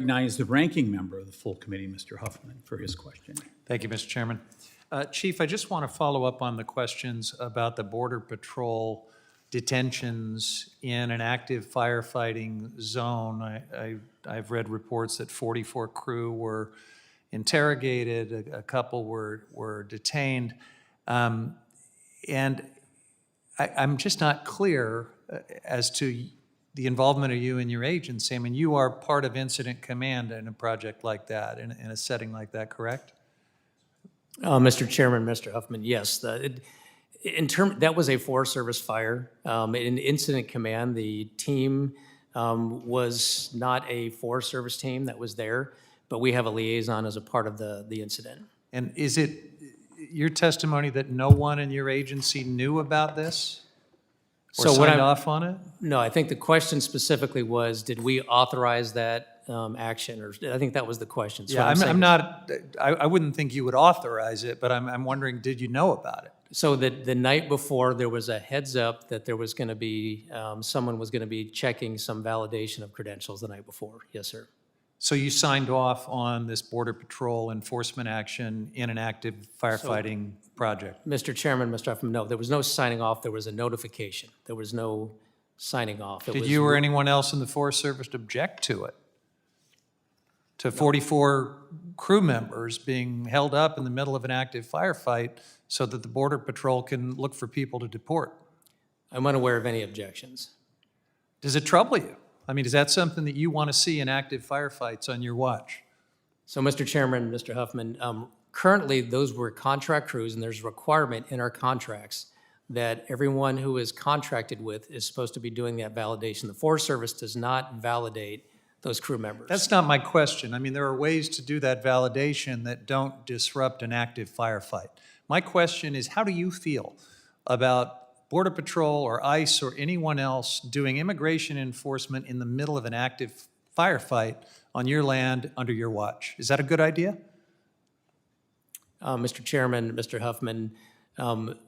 Recognize the ranking member of the full committee, Mr. Huffman, for his question. Thank you, Mr. Chairman. Chief, I just want to follow up on the questions about the Border Patrol detentions in an active firefighting zone. I've read reports that 44 crew were interrogated, a couple were detained. And I'm just not clear as to the involvement of you and your agency. I mean, you are part of incident command in a project like that, in a setting like that, correct? Mr. Chairman, Mr. Huffman, yes. That was a Forest Service fire. In incident command, the team was not a Forest Service team that was there, but we have a liaison as a part of the incident. And is it your testimony that no one in your agency knew about this? Or signed off on it? No, I think the question specifically was, did we authorize that action? Or I think that was the question. So Yeah, I wouldn't think you would authorize it, but I'm wondering, did you know about it? So the night before, there was a heads up that there was going to be, someone was going to be checking some validation of credentials the night before. Yes, sir. So you signed off on this Border Patrol enforcement action in an active firefighting project? Mr. Chairman, Mr. Huffman, no, there was no signing off. There was a notification. There was no signing off. Did you or anyone else in the Forest Service object to it? To 44 crew members being held up in the middle of an active firefight so that the Border Patrol can look for people to deport? I'm unaware of any objections. Does it trouble you? I mean, is that something that you want to see in active firefights on your watch? So, Mr. Chairman, Mr. Huffman, currently those were contract crews, and there's a requirement in our contracts that everyone who is contracted with is supposed to be doing that validation. The Forest Service does not validate those crew members. That's not my question. I mean, there are ways to do that validation that don't disrupt an active firefight. My question is, how do you feel about Border Patrol or ICE or anyone else doing immigration enforcement in the middle of an active firefight on your land under your watch? Is that a good idea? Mr. Chairman, Mr. Huffman,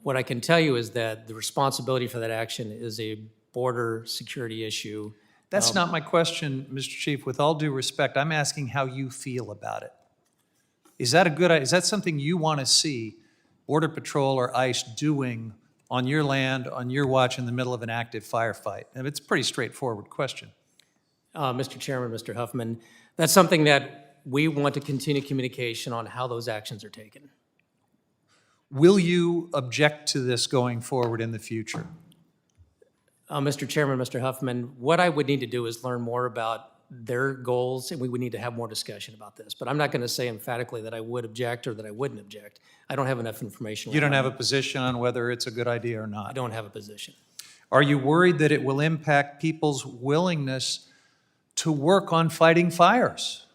what I can tell you is that the responsibility for that action is a border security issue. That's not my question, Mr. Chief. With all due respect, I'm asking how you feel about it. Is that something you want to see Border Patrol or ICE doing on your land, on your watch, in the middle of an active firefight? And it's a pretty straightforward question. Mr. Chairman, Mr. Huffman, that's something that we want to continue communication on how those actions are taken. Will you object to this going forward in the future? Mr. Chairman, Mr. Huffman, what I would need to do is learn more about their goals, and we would need to have more discussion about this. But I'm not going to say emphatically that I would object or that I wouldn't object. I don't have enough information. You don't have a position on whether it's a good idea or I not? don't have a position. Are you worried that it will impact people's willingness to work on fighting fires?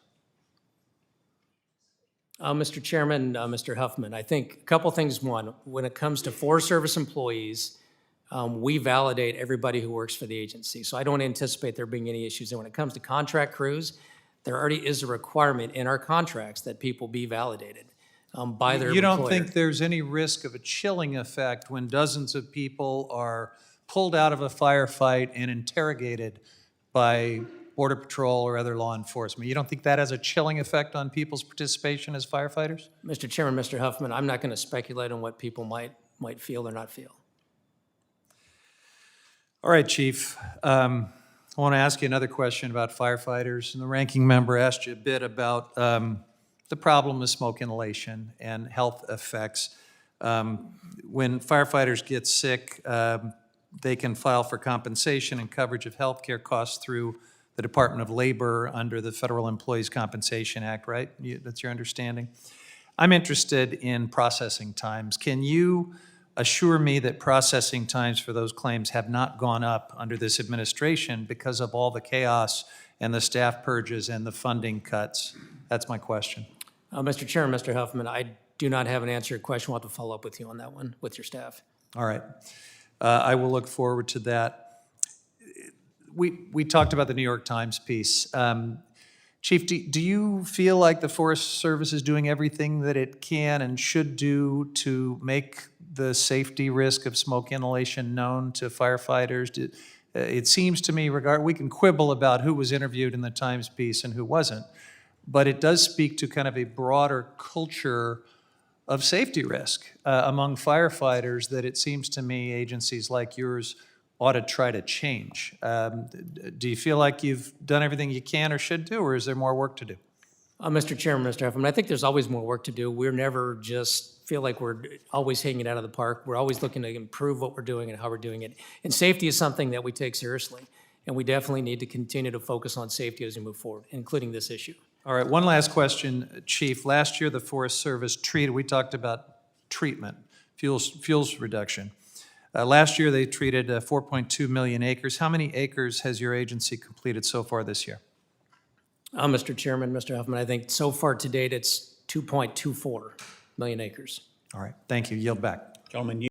Mr. Chairman, Mr. Huffman, I think a couple things. One, when it comes to Forest Service employees, we validate everybody who works for the agency. So I don't anticipate there being any issues. And when it comes to contract crews, there already is a requirement in our contracts that people be validated by their employer. You don't think there's any risk of a chilling effect when dozens of people are pulled out of a firefight and interrogated by Border Patrol or other law enforcement? You don't think that has a chilling effect on people's participation as firefighters? Mr. Chairman, Mr. Huffman, I'm not going to speculate on what people might feel or not feel. All right, Chief. I want to ask you another question about firefighters. And the ranking member asked you a bit about the problem of smoke inhalation and health effects. When firefighters get sick, they can file for compensation and coverage of health care costs through the Department of Labor under the Federal Employees Compensation Act, right? That's your understanding? I'm interested in processing times. Can you assure me that processing times for those claims have not gone up under this administration because of all the chaos and the staff purges and the funding cuts? That's my question. Mr. Chairman, Mr. Huffman, I do not have an answer to your question. We'll have to follow up with you on that one with your staff. All right. I will look forward to that. We talked about the New York Times piece. Chief, do you feel like the Forest Service is doing everything that it can and should do to make the safety risk of smoke inhalation known to firefighters? It seems to me, we can quibble about who was interviewed in the Times piece and who wasn't, but it does speak to kind of a broader culture of safety risk among firefighters that it seems to me agencies like yours ought to try to change. Do you feel like you've done everything you can or should do, or is there more work to do? Mr. Chairman, Mr. Huffman, I think there's always more work to do. We're never just feel like we're always hitting it out of the park. We're always looking to improve what we're doing and how we're doing it. And safety is something that we take seriously, and we definitely need to continue to focus on safety as we move forward, including this issue. All right, one last question, Chief. Last year, the Forest Service we talked about treatment, fuels reduction. Last year, they treated 4.2 million acres. How many acres has your agency completed so far this year? Mr. Chairman, Mr. Huffman, I think so far to date, it's 2.24 million acres. All right, thank you. Yield back. Gentlemen,